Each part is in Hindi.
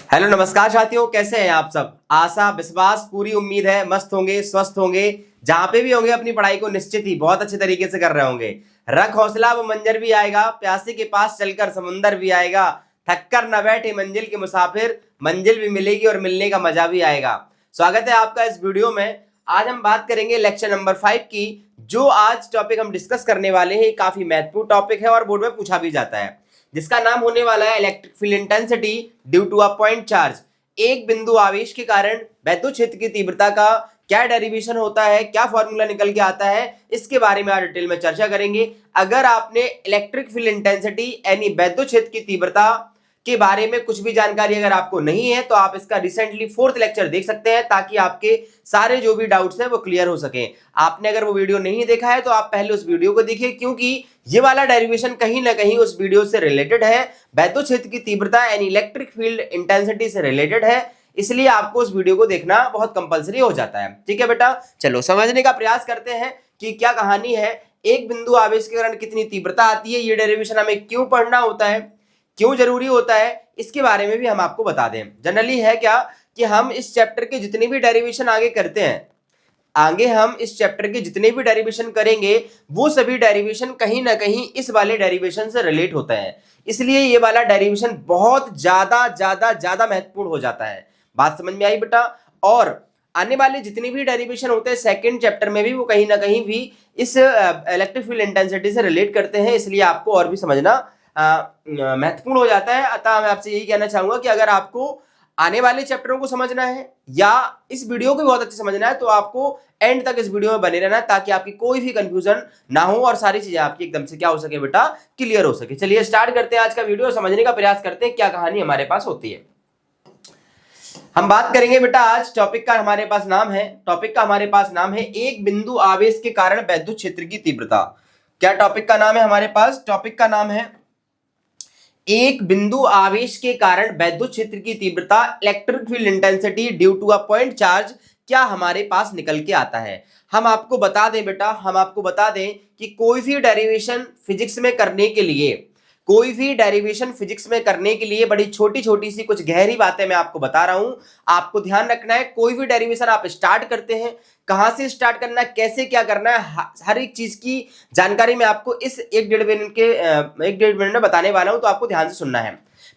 हेलो नमस्कार साथियों, कैसे हैं आप सब। आशा विश्वास पूरी उम्मीद है मस्त होंगे, स्वस्थ होंगे, जहां पे भी होंगे अपनी पढ़ाई को निश्चित ही बहुत अच्छे तरीके से कर रहे होंगे। रख हौसला, वो मंजर भी आएगा, प्यासे के पास चलकर समुंदर भी आएगा। थक कर न बैठे मंजिल के मुसाफिर, मंजिल भी मिलेगी और मिलने का मजा भी आएगा। स्वागत है आपका इस वीडियो में। आज हम बात करेंगे लेक्चर नंबर 5 की। जो आज टॉपिक हम डिस्कस करने वाले हैं काफी महत्वपूर्ण टॉपिक है और बोर्ड में पूछा भी जाता है, जिसका नाम होने वाला है electric field intensity due to a point charge. एक बिंदु आवेश के कारण वैद्युत क्षेत्र की तीव्रता का क्या डेरिवेशन होता है, क्या फॉर्मूला निकल के आता है, इसके बारे में आज डिटेल में चर्चा करेंगे। अगर आपने इलेक्ट्रिक फील्ड इंटेंसिटी यानी वैद्युत क्षेत्र की तीव्रता के बारे में कुछ भी जानकारी अगर आपको नहीं है तो आप इसका रिसेंटली 4th लेक्चर देख सकते हैं, ताकि आपके सारे जो भी डाउट्स हैं वो क्लियर हो सके। आपने अगर वो वीडियो नहीं देखा है तो आप पहले उस वीडियो को देखिए, क्योंकि ये वाला डेरिवेशन कहीं ना कहीं उस वीडियो से रिलेटेड है, वैद्युत क्षेत्र की तीव्रता यानी इलेक्ट्रिक फील्ड इंटेंसिटी से रिलेटेड है, इसलिए आपको उस वीडियो को देखना बहुत कंपलसरी हो जाता है। ठीक है बेटा, चलो समझने का प्रयास करते हैं कि क्या कहानी है। एक बिंदु आवेश के कारण कितनी तीव्रता आती है, ये डेरिवेशन हमें क्यों पढ़ना होता है, क्यों जरूरी होता है, इसके बारे में भी हम आपको बता दें। जनरली है क्या कि हम इस चैप्टर के जितने भी डेरिवेशन आगे करते हैं, हम इस चैप्टर के जितने भी डेरिवेशन करेंगे वो सभी डेरिवेशन कहीं ना कहीं इस वाले डेरिवेशन से रिलेट होता है, इसलिए ये वाला डेरिवेशन बहुत ज्यादा ज्यादा ज्यादा महत्वपूर्ण हो जाता है। बात समझ में आई बेटा। और आने वाले जितने भी डेरिवेशन होते हैं सेकंड चैप्टर में भी वो कहीं ना कहीं भी इस इलेक्ट्रिक फील्ड इंटेंसिटी से रिलेट करते हैं, इसलिए आपको और भी समझना महत्वपूर्ण हो जाता है। अतः मैं आपसे यही कहना चाहूंगा कि अगर आपको आने वाले चैप्टरों को समझना है या इस वीडियो को बहुत अच्छे समझना है तो आपको एंड तक इस वीडियो में बने रहना है, ताकि आपकी कोई भी कंफ्यूजन ना हो और सारी चीजें आपकी एकदम से क्या हो सके बेटा, क्लियर हो सके। चलिए स्टार्ट करते हैं आज का वीडियो, समझने का प्रयास करते हैं क्या कहानी हमारे पास होती है। हम बात करेंगे बेटा आज टॉपिक का हमारे पास नाम है एक बिंदु आवेश के कारण वैद्युत क्षेत्र की तीव्रता। क्या टॉपिक का नाम है हमारे पास? टॉपिक का नाम है एक बिंदु आवेश के कारण वैद्युत क्षेत्र की तीव्रता, electric field intensity due to a point charge, क्या हमारे पास निकल के आता है। हम आपको बता दें बेटा, कि कोई भी डेरिवेशन फिजिक्स में करने के लिए बड़ी छोटी छोटी सी कुछ गहरी बातें मैं आपको बता रहा हूं, आपको ध्यान रखना है। कोई भी डेरिवेशन आप स्टार्ट करते हैं, कहां से स्टार्ट करना है, कैसे क्या करना है, हर एक चीज की जानकारी मैं आपको इस एक डेढ़ मिनट में बताने वाला हूं, तो आपको ध्यान से सुनना है।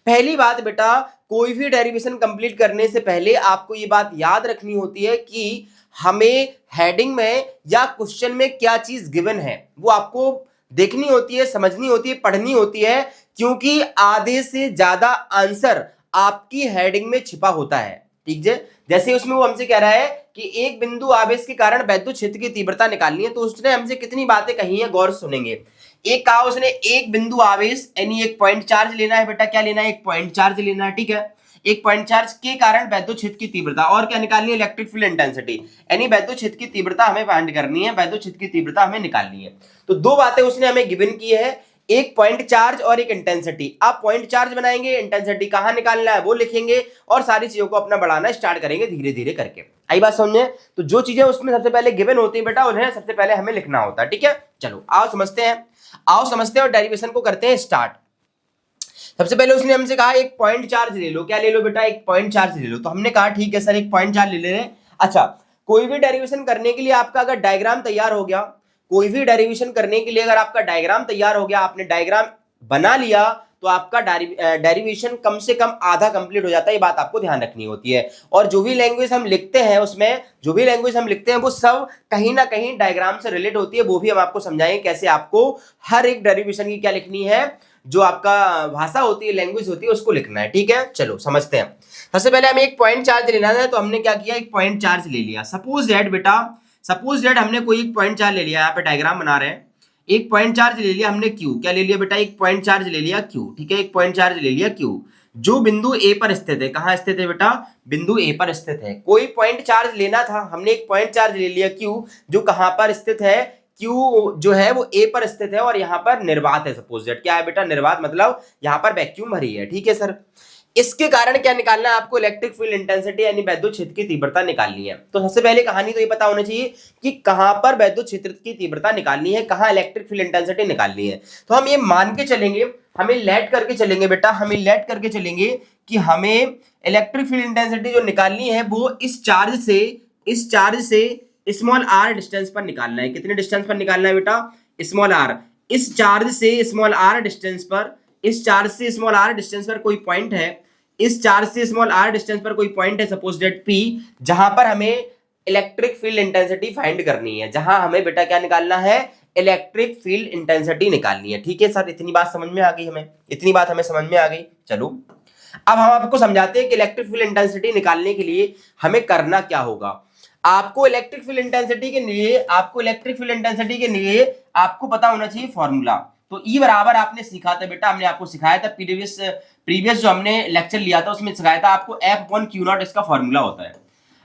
पहली बात बेटा, कोई भी डेरिवेशन कंप्लीट करने से पहले आपको ये बात याद रखनी होती है कि हमें हेडिंग में या क्वेश्चन में क्या चीज गिवन है वो आपको देखनी होती है, समझनी होती है, पढ़नी होती है, क्योंकि आधे से ज्यादा आंसर आपकी हेडिंग में छिपा होता है। ठीक है, जैसे उसमें वो हमसे कह रहा है कि एक बिंदु आवेश के कारण वैद्युत क्षेत्र की तीव्रता निकालनी है, तो उसने हमसे कितनी बातें कही हैं, गौर से सुनेंगे। एक कहा उसने एक बिंदु आवेश यानी एक पॉइंट चार्ज लेना है बेटा, क्या लेना है, एक पॉइंट चार्ज लेना है। ठीक है, एक पॉइंट चार्ज के कारण वैद्युत क्षेत्र की तीव्रता, और क्या निकालनी है, इलेक्ट्रिक फील्ड इंटेंसिटी यानी वैद्युत क्षेत्र की तीव्रता हमें फाइंड करनी है, वैद्युत क्षेत्र की तीव्रता हमें निकालनी है। तो दो बातें उसने हमें गिवन की है, एक पॉइंट चार्ज और एक इंटेंसिटी। आप पॉइंट चार्ज बनाएंगे, इंटेंसिटी कहां निकालना है वो लिखेंगे और सारी चीजों को अपना बढ़ाना स्टार्ट करेंगे धीरे धीरे करके। आई बात समझे? तो जो चीजें उसमें सबसे पहले गिवन होती है बेटा, उन्हें सबसे पहले हमें लिखना होता है। ठीक है, चलो आओ समझते हैं और डेरिवेशन को करते हैं स्टार्ट। सबसे पहले उसने हमसे कहा एक पॉइंट चार्ज ले लो। क्या ले लो बेटा, एक पॉइंट चार्ज ले लो। तो हमने कहा ठीक है सर, एक पॉइंट चार्ज ले रहे हैं। अच्छा, कोई भी डेरिवेशन करने के लिए आपका अगर डायग्राम तैयार हो गया, आपने डायग्राम बना लिया, तो आपका डेरिवेशन कम से कम आधा कंप्लीट हो जाता है। ये बात आपको ध्यान रखनी होती है। और जो भी लैंग्वेज हम लिखते हैं वो सब कहीं ना कहीं डायग्राम से रिलेट होती है, वो भी हम आपको समझाएंगे कैसे आपको हर एक डेरिवेशन की क्या लिखनी है, जो आपका भाषा होती है, लैंग्वेज होती है, उसको लिखना है। ठीक है, चलो समझते हैं। सबसे पहले हमें एक पॉइंट चार्ज लेना है, तो हमने क्या किया, एक पॉइंट चार्ज ले लिया। सपोज दैट हमने कोई एक पॉइंट चार्ज ले लिया, यहाँ पे डायग्राम बना रहे हैं। एक पॉइंट चार्ज ले लिया हमने क्यू। क्या ले लिया बेटा, एक पॉइंट चार्ज ले लिया क्यू। ठीक है, एक पॉइंट चार्ज ले लिया क्यू, जो बिंदु ए पर स्थित है। कहां स्थित है बेटा, बिंदु ए पर स्थित है। कोई पॉइंट चार्ज लेना था, हमने एक पॉइंट चार्ज ले लिया क्यू, जो कहां पर स्थित है, क्यू जो है वो ए पर स्थित है और यहाँ पर निर्वात है। सपोज दैट क्या है बेटा, निर्वात, मतलब यहाँ पर वैक्यूम भरी है। ठीक है सर, इसके कारण क्या निकालना है आपको, इलेक्ट्रिक फील्ड इंटेंसिटी यानी वैद्युत क्षेत्र की तीव्रता निकालनी है। तो सबसे पहले कहानी तो ये पता होना चाहिए कि कहां पर वैद्युत क्षेत्र की तीव्रता निकालनी है, कहां इलेक्ट्रिक फील्ड इंटेंसिटी निकालनी है। तो हम ये मान के चलेंगे हमें लेट करके चलेंगे बेटा, हमें लेट करके चलेंगे कि हमें इलेक्ट्रिक फील्ड इंटेंसिटी जो निकालनी है वो इस चार्ज से स्मॉल आर डिस्टेंस पर निकालना है। कितने डिस्टेंस पर निकालना है बेटा? Small R. इस चार्ज से स्मॉल आर डिस्टेंस पर, इस चार्ज से स्मॉल आर डिस्टेंस पर कोई पॉइंट है, इस चार्ज से स्मॉल आर डिस्टेंस पर कोई पॉइंट है सपोज दैट पी, जहां पर हमें इलेक्ट्रिक फील्ड इंटेंसिटी फाइंड करनी है, जहां हमें बेटा क्या निकालना है? इलेक्ट्रिक फील्ड इंटेंसिटी निकालनी है। ठीक है सर, इतनी बात समझ में आ गई हमें, इतनी बात हमें समझ में आ गई। चलो अब हम आपको समझाते हैं कि इलेक्ट्रिक फील्ड इंटेंसिटी निकालने के लिए हमें करना क्या होगा। आपको इलेक्ट्रिक फील्ड इंटेंसिटी के लिए, आपको पता होना चाहिए फॉर्मूला। तो ई बराबर आपने सीखा था बेटा, हमने आपको सिखाया था प्रीवियस जो हमने लेक्चर लिया था उसमें सिखाया था आपको F/Q0 इसका फॉर्मूला होता है।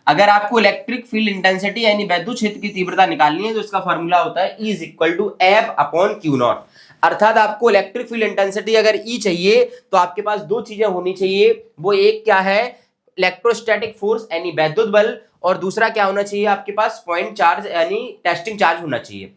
अगर आपको इलेक्ट्रिक फील्ड इंटेंसिटी यानी विद्युत क्षेत्र की तीव्रता निकालनी है तो इसका फॉर्मूला होता है E = F/Q0। अर्थात आपको इलेक्ट्रिक फील्ड इंटेंसिटी अगर E चाहिए तो आपके पास दो चीजें होनी चाहिए। वो एक क्या है? इलेक्ट्रोस्टैटिक फोर्स यानी विद्युत बल, और दूसरा क्या होना चाहिए आपके पास? पॉइंट चार्ज यानी टेस्टिंग चार्ज होना चाहिए।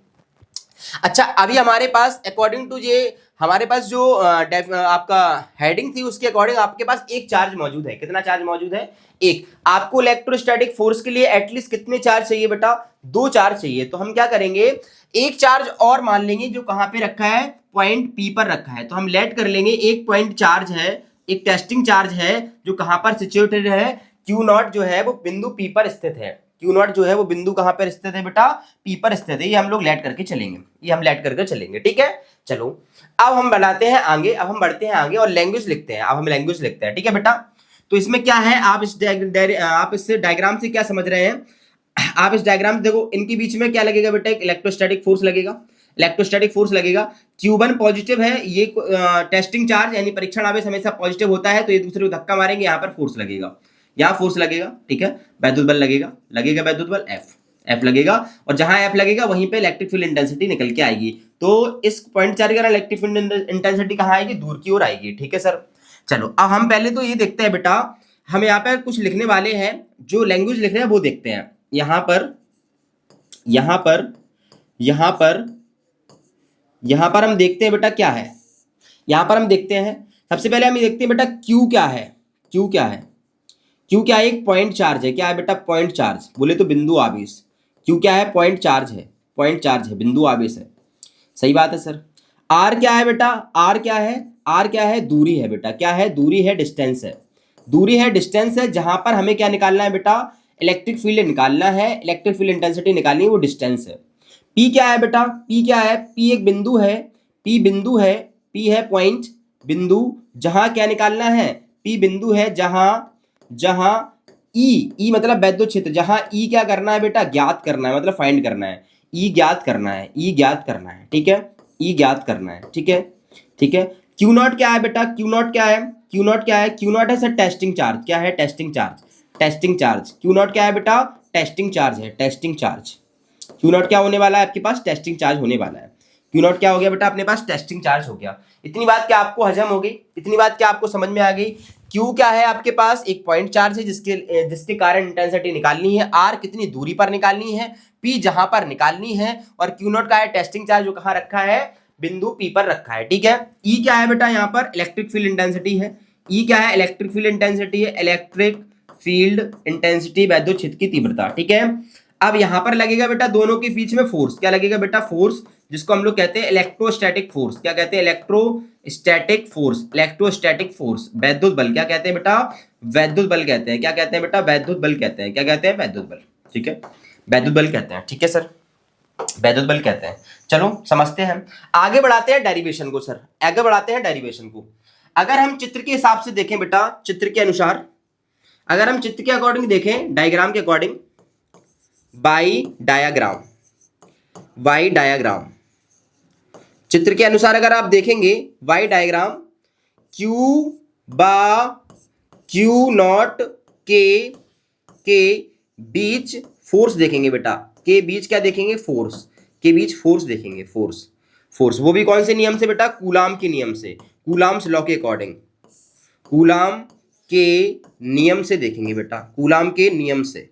अच्छा, अभी हमारे पास अकॉर्डिंग टू ये हमारे पास जो आपका हेडिंग थी उसके अकॉर्डिंग आपके पास एक चार्ज मौजूद है। कितना चार्ज मौजूद है? एक। आपको इलेक्ट्रोस्टैटिक फोर्स के लिए एटलीस्ट कितने चार्ज चाहिए बेटा? दो चार्ज चाहिए। तो हम क्या करेंगे, एक चार्ज और मान लेंगे जो कहां पे रखा है? पॉइंट पी पर रखा है। तो हम लेट कर लेंगे एक पॉइंट चार्ज है, एक टेस्टिंग चार्ज है जो कहां पर सिचुएटेड है? Q0 जो है वो बिंदु पी पर स्थित है। Q0 जो है वो बिंदु कहां पर स्थित है बेटा? पी पर स्थित है। ये हम लोग लेट करके चलेंगे, ये हम लेट करके चलेंगे। ठीक है, चलो अब हम बढ़ाते हैं आगे, अब हम बढ़ते हैं आगे और लैंग्वेज लिखते हैं। अब हम लैंग्वेज लिखते हैं। ठीक है बेटा, तो इसमें क्या है, आप इस डायग्राम से क्या समझ रहे हैं? आप इस डायग्राम से देखो, इनके बीच में क्या लगेगा बेटा? एक इलेक्ट्रोस्टैटिक फोर्स लगेगा। इलेक्ट्रोस्टैटिक फोर्स लगेगा। Q1 पॉजिटिव है, ये टेस्टिंग चार्ज यानी परीक्षण आवेश हमेशा पॉजिटिव होता है, तो ये दूसरे को धक्का मारेंगे, यहाँ पर फोर्स लगेगा, यहाँ फोर्स लगेगा। ठीक है, विद्युत बल लगेगा, विद्युत बल F लगेगा, और जहां F लगेगा वहीं पे इलेक्ट्रिक फील्ड इंटेंसिटी निकल के आएगी। तो इस पॉइंट चार्ज का इलेक्ट्रिक फील्ड इंटेंसिटी कहां आएगी? दूर की ओर आएगी। ठीक है सर, चलो अब हम पहले तो ये देखते हैं बेटा, हम यहाँ पे कुछ लिखने वाले हैं, जो लैंग्वेज लिख रहे हैं वो देखते हैं। यहाँ पर हम देखते हैं बेटा क्या है। यहाँ पर हम देखते हैं, सबसे पहले हम ये देखते हैं बेटा Q क्या है? Q क्या है? एक पॉइंट चार्ज है। क्या है बेटा? पॉइंट चार्ज, बोले तो बिंदु आवेश। Q क्या है? पॉइंट चार्ज है, बिंदु आवेश है। सही बात है सर। R क्या है बेटा? R क्या है? दूरी है बेटा। क्या है? दूरी है, डिस्टेंस है। जहां पर हमें क्या निकालना है बेटा? इलेक्ट्रिक फील्ड निकालना है, इलेक्ट्रिक फील्ड इंटेंसिटी निकालनी है, वो डिस्टेंस है। P क्या है बेटा? P एक बिंदु है, P है पॉइंट, बिंदु। जहां क्या निकालना है? P बिंदु है जहां E मतलब वैद्युत क्षेत्र, जहां E क्या करना है बेटा? ज्ञात करना है, मतलब फाइंड करना है। E ज्ञात करना है। ठीक है, E ज्ञात करना है। ठीक है। Q0 क्या है बेटा? Q0 है सर टेस्टिंग चार्ज। क्या है? Testing charge. Q0 क्या है बेटा? टेस्टिंग चार्ज है, Q0 क्या होने वाला है आपके पास? टेस्टिंग चार्ज होने वाला है। Q0 क्या हो गया बेटा? अपने पास टेस्टिंग चार्ज हो गया। इतनी बात क्या आपको हजम हो गई? इतनी बात क्या आपको समझ में आ गई? Q क्या है आपके पास? एक पॉइंट चार्ज है जिसके कारण इंटेंसिटी निकालनी है। R कितनी दूरी पर निकालनी है, P जहां पर निकालनी है, और Q0 का है टेस्टिंग चार्ज जो कहां रखा है? बिंदु P पर रखा है। ठीक है, E क्या है बेटा? यहाँ पर इलेक्ट्रिक फील्ड इंटेंसिटी है। E क्या है? इलेक्ट्रिक फील्ड इंटेंसिटी है, विद्युत क्षेत्र की तीव्रता। ठीक है, अब यहां पर लगेगा बेटा दोनों के बीच में फोर्स। क्या लगेगा बेटा? फोर्स, जिसको हम लोग कहते हैं इलेक्ट्रोस्टैटिक फोर्स। क्या कहते हैं? Electrostatic force. वैद्युत बल क्या कहते हैं बेटा? वैद्युत बल कहते हैं। क्या कहते हैं बेटा? वैद्युत बल कहते हैं। क्या कहते हैं? वैद्युत बल। ठीक है, वैद्युत बल कहते हैं। ठीक है सर, वैद्युत बल कहते हैं। चलो समझते हैं, आगे बढ़ाते हैं डेरिवेशन को। सर आगे बढ़ाते हैं डेरिवेशन को। अगर हम चित्र के हिसाब से देखें बेटा, चित्र के अनुसार, अगर हम चित्र के अकॉर्डिंग देखें, डायग्राम के अकॉर्डिंग, वाई डायग्राम, चित्र के अनुसार अगर आप देखेंगे वाई डायग्राम, Q0 के बीच फोर्स देखेंगे बेटा, के बीच क्या देखेंगे? फोर्स, के बीच फोर्स देखेंगे। फोर्स वो भी कौन से नियम से बेटा? कूलाम के नियम से, कूलाम्स लॉ के अकॉर्डिंग, कूलाम के नियम से देखेंगे बेटा, कूलाम के नियम से।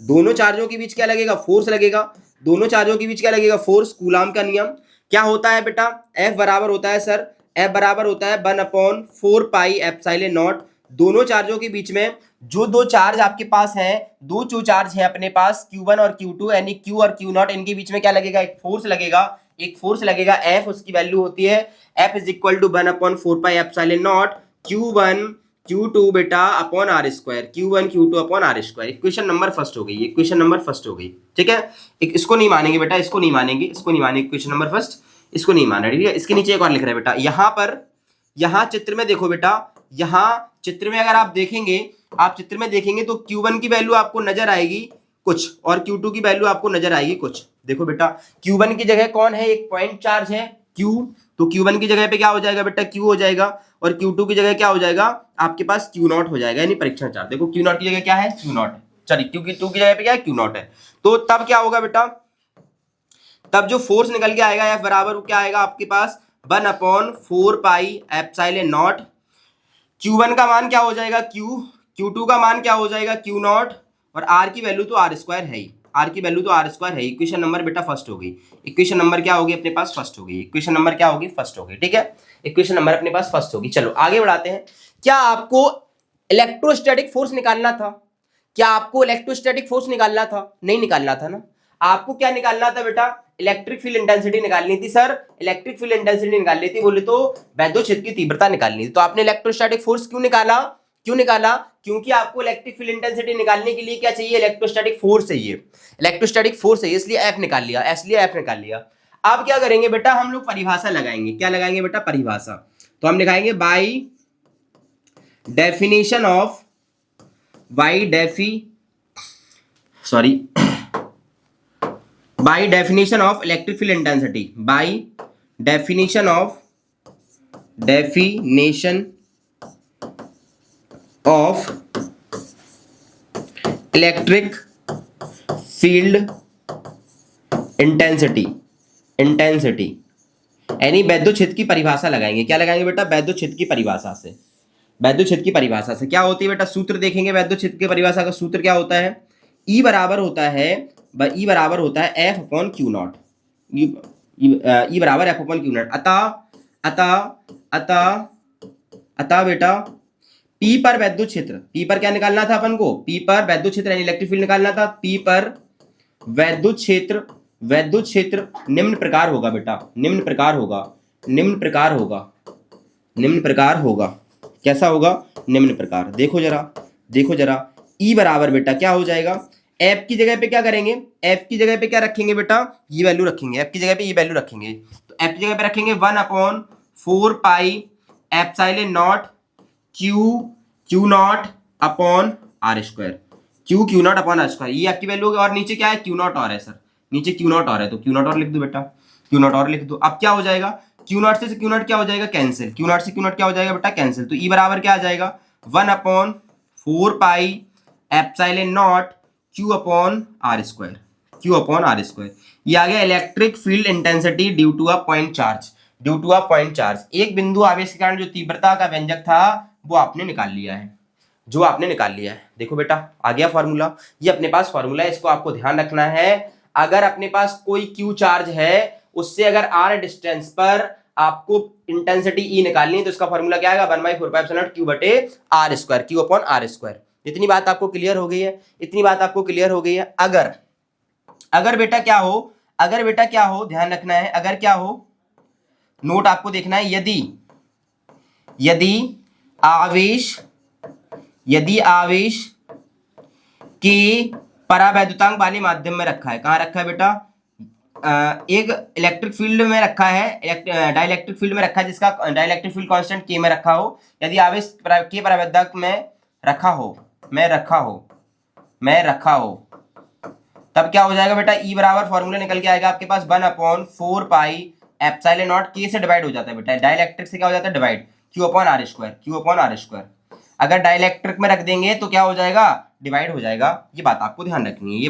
दोनों चार्जों के बीच क्या लगेगा? फोर्स लगेगा। दोनों चार्जों के बीच क्या लगेगा? फोर्स। कूलाम का नियम क्या होता है बेटा? F बराबर होता है सर F बराबर होता है 1/4 पाई एप्सिलॉन नॉट। दोनों चार्जों के बीच में जो दो चार्ज आपके पास हैं, दो जो चार्ज है अपने पास Q1 और Q2, यानी Q और Q नॉट, इनके बीच में क्या लगेगा, एक फोर्स लगेगा, एक फोर्स लगेगा F। उसकी वैल्यू होती है F is equal to 1/4 pi epsilon naught Q1 Q2 बेटा upon R square, Q1 Q2 upon R square. Equation number first हो गई, इक्वेशन नंबर फर्स्ट हो गई, ठीक है। इसको नहीं मानेंगे बेटा, इसको नहीं मानेंगे, इसको नहीं मानेंगे, इक्वेशन नंबर फर्स्ट इसको नहीं माना, ठीक है। इसके नीचे एक और लिख रहे हैं बेटा, यहाँ पर, यहाँ चित्र में देखो बेटा, यहाँ चित्र में अगर आप देखेंगे, आप चित्र में देखेंगे तो Q1 की वैल्यू आपको नजर आएगी कुछ और Q2 की वैल्यू आपको नजर आएगी कुछ। देखो बेटा, Q1 की जगह कौन है, एक पॉइंट चार्ज है Q, तो Q1 की जगह पे क्या हो जाएगा बेटा, Q हो जाएगा, और Q2 की जगह क्या हो जाएगा आपके पास Q नॉट हो जाएगा, यानी परीक्षण चार्ज। देखो Q नॉट की जगह क्या है, Q नॉट है, चलिए Q2 की जगह पे क्या है, Q नॉट है। तो तब क्या होगा बेटा, तब जो फोर्स निकल के आएगा F बराबर क्या आएगा आपके पास 1/4 पाई एप्सिलॉन नॉट। Q1 का मान क्या हो जाएगा Q, Q2 का मान क्या हो जाएगा Q नॉट, और R की वैल्यू तो R स्क्वायर है ही, R की वैल्यू तो R स्क्वायर है। इक्वेशन नंबर बेटा फर्स्ट हो गई, इक्वेशन नंबर क्या होगी अपने पास, फर्स्ट हो गई, इक्वेशन नंबर क्या होगी, फर्स्ट हो गई, ठीक है। इक्वेशन नंबर अपने पास फर्स्ट होगी। चलो आगे बढ़ाते हैं। क्या आपको इलेक्ट्रोस्टैटिक फोर्स निकालना था, क्या आपको इलेक्ट्रोस्टैटिक फोर्स निकालना था, नहीं निकालना था ना। आपको क्या निकालना था बेटा, इलेक्ट्रिक फील्ड इंटेंसिटी निकालनी थी। सर इलेक्ट्रिक फील्ड इंटेंसिटी निकालनी थी, बोले तो वैद्युत क्षेत्र की तीव्रता निकालनी थी। तो आपने इलेक्ट्रोस्टैटिक फोर्स क्यों निकाला, क्यों निकाला, क्योंकि आपको इलेक्ट्रिक फील्ड इंटेंसिटी निकालने के लिए क्या चाहिए, इलेक्ट्रोस्टैटिक फोर्स चाहिए, इलेक्ट्रोस्टैटिक फोर्स चाहिए, इसलिए एफ निकाल लिया, इसलिए एफ निकाल लिया। अब क्या करेंगे बेटा, हम लोग परिभाषा लगाएंगे, क्या लगाएंगे बेटा, परिभाषा। तो हम लिखाएंगे by definition of, by definition of electric field intensity, by definition of electric field intensity, यानी वैद्युत क्षेत्र की परिभाषा लगाएंगे। क्या लगाएंगे बेटा, वैद्युत क्षेत्र की परिभाषा से, वैद्युत क्षेत्र की परिभाषा से क्या होती है बेटा, सूत्र देखेंगे वैद्युत क्षेत्र की परिभाषा का सूत्र क्या होता है, E बराबर होता है F upon Q not, E बराबर F अपॉन क्यू नॉट। अतः बेटा P पर वैद्युत क्षेत्र, P पर क्या निकालना था अपन को, P पर वैद्युत क्षेत्र यानी इलेक्ट्रिक फील्ड निकालना था। P पर वैद्युत क्षेत्र निम्न प्रकार होगा बेटा, निम्न प्रकार होगा, कैसा होगा, निम्न प्रकार। देखो जरा E बराबर बेटा क्या हो जाएगा, F की जगह पे क्या करेंगे, F की जगह पे क्या रखेंगे बेटा, ये वैल्यू रखेंगे, F की जगह पे ये वैल्यू रखेंगे। तो F की जगह पे रखेंगे 1/4 pi epsilon naught Q not upon R square, Q not upon R square, ये आपकी वैल्यू होगी। और नीचे क्या है, Q नॉट और है सर, नीचे Q नॉट और है, तो Q नॉट और लिख दो बेटा, Q नॉट और लिख दो। अब क्या हो जाएगा, Q नॉट से Q नॉट क्या हो जाएगा, कैंसिल, Q नॉट से Q नॉट क्या हो जाएगा बेटा, कैंसिल। तो E बराबर क्या आ जाएगा 1/4 pi epsilon naught Q upon R square, ये आ गया electric field intensity due to a point charge, एक बिंदु आवेश के कारण जो तीव्रता का व्यंजक था वो आपने निकाल लिया है, देखो बेटा आ गया फॉर्मूला, ये अपने पास फॉर्मूला है, इसको आपको ध्यान रखना है। अगर अपने पास कोई Q चार्ज है, उससे अगर R डिस्टेंस पर आपको इंटेंसिटी E निकालनी है, तो इसका फॉर्मूला क्या आएगा 1/4 पाई एप्सिलॉन नॉट Q बटे R square, Q upon R square. इतनी बात आपको क्लियर हो गई है, अगर बेटा क्या हो, ध्यान रखना है, अगर क्या हो, नोट आपको देखना है, यदि आवेश के परावैद्युतांक वाले माध्यम में रखा है, कहाँ रखा है बेटा, एक इलेक्ट्रिक फील्ड में रखा है, डाइलेक्ट्रिक फील्ड में रखा है, जिसका डाइलेक्ट्रिक फील्ड कांस्टेंट K में रखा हो, यदि आवेश के परावैद्युतांक में रखा हो, तब क्या हो जाएगा बेटा, E बराबर फॉर्मूला निकल के आएगा आपके पास 1/4 पाई एप्सिलॉन नॉट, K से डिवाइड हो जाता है बेटा, डाइलेक्ट्रिक से क्या हो जाता है divide, Q upon R square. अगर डाइलेक्ट्रिक में रख देंगे तो क्या हो जाएगा, डिवाइड हो जाएगा। ये बात आपको ध्यान रखनी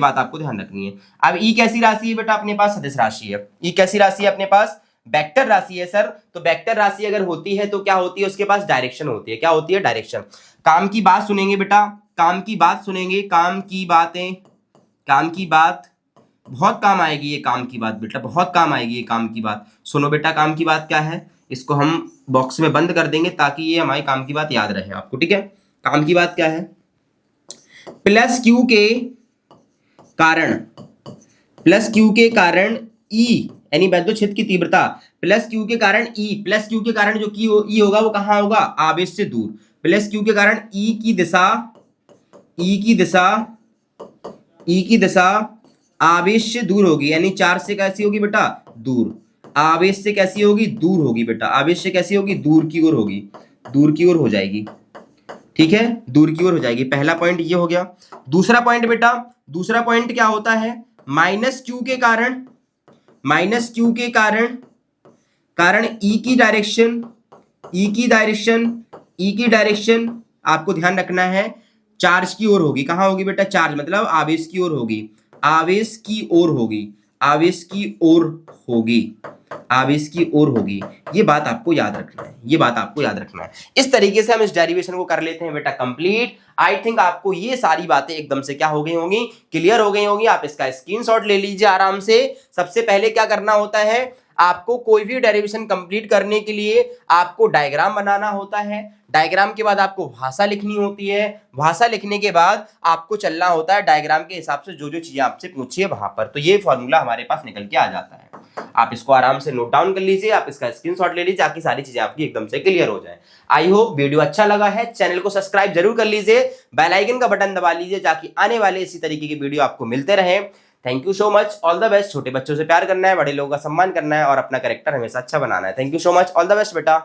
है, अब E कैसी राशि है बेटा, अपने पास सदिश राशि है। E कैसी राशि है अपने पास, वेक्टर राशि है सर। तो वेक्टर राशि अगर होती है तो क्या होती है, उसके पास डायरेक्शन होती है, क्या होती है, डायरेक्शन। काम की बात सुनेंगे बेटा, काम की बात बहुत काम आएगी, ये काम की बात बेटा बहुत काम आएगी, ये काम की बात सुनो बेटा। काम की बात क्या है, इसको हम बॉक्स में बंद कर देंगे ताकि ये हमारे काम की बात याद रहे आपको, ठीक है। काम की बात क्या है, प्लस क्यू के कारण, प्लस क्यू के कारण ई यानी वैद्युत की तीव्रता प्लस क्यू के कारण ई, प्लस क्यू के कारण जो की ई होगा वो कहां होगा, आवेश से दूर। प्लस क्यू के कारण ई की दिशा, ई की दिशा, ई की दिशा आवेश से दूर होगी, यानी चार्ज से कैसी होगी बेटा, दूर। आवेश से कैसी होगी, दूर होगी बेटा। आवेश से कैसी होगी, दूर की ओर होगी, दूर की ओर हो जाएगी, ठीक है, दूर की ओर हो जाएगी। पहला पॉइंट ये हो गया। दूसरा पॉइंट बेटा, दूसरा पॉइंट क्या होता है, माइनस क्यू के कारण, माइनस क्यू के कारण, कारण ई की डायरेक्शन, ई की डायरेक्शन, ई की डायरेक्शन आपको ध्यान रखना है चार्ज की ओर होगी। कहां होगी बेटा, चार्ज मतलब आवेश की ओर होगी, आवेश की ओर होगी, आवेश की ओर होगी, आवेश की ओर होगी। ये बात आपको याद रखना है, ये बात आपको याद रखना है। इस तरीके से हम इस डेरिवेशन को कर लेते हैं बेटा कंप्लीट। आई थिंक आपको ये सारी बातें एकदम से क्या हो गई होंगी, क्लियर हो गई होंगी। आप इसका स्क्रीनशॉट ले लीजिए आराम से। सबसे पहले क्या करना होता है, आपको कोई भी डेरिवेशन कंप्लीट करने के लिए आपको डायग्राम बनाना होता है। डायग्राम के बाद आपको भाषा लिखनी होती है। भाषा लिखने के बाद आपको चलना होता है डायग्राम के हिसाब से, जो जो चीजें आपसे पूछिए वहां पर। तो ये फॉर्मूला हमारे पास निकल के आ जाता है। आप इसको आराम से नोट डाउन कर लीजिए, आप इसका स्क्रीनशॉट ले लीजिए ताकि सारी चीजें आपकी एकदम से क्लियर हो जाए। आई होप वीडियो अच्छा लगा है। चैनल को सब्सक्राइब जरूर कर लीजिए, बेल आइकन का बटन दबा लीजिए ताकि आने वाले इसी तरीके की वीडियो आपको मिलते रहे। Thank you so much, all the best. छोटे बच्चों से प्यार करना है, बड़े लोगों का सम्मान करना है और अपना कैरेक्टर हमेशा अच्छा बनाना है। Thank you so much, all the best बेटा।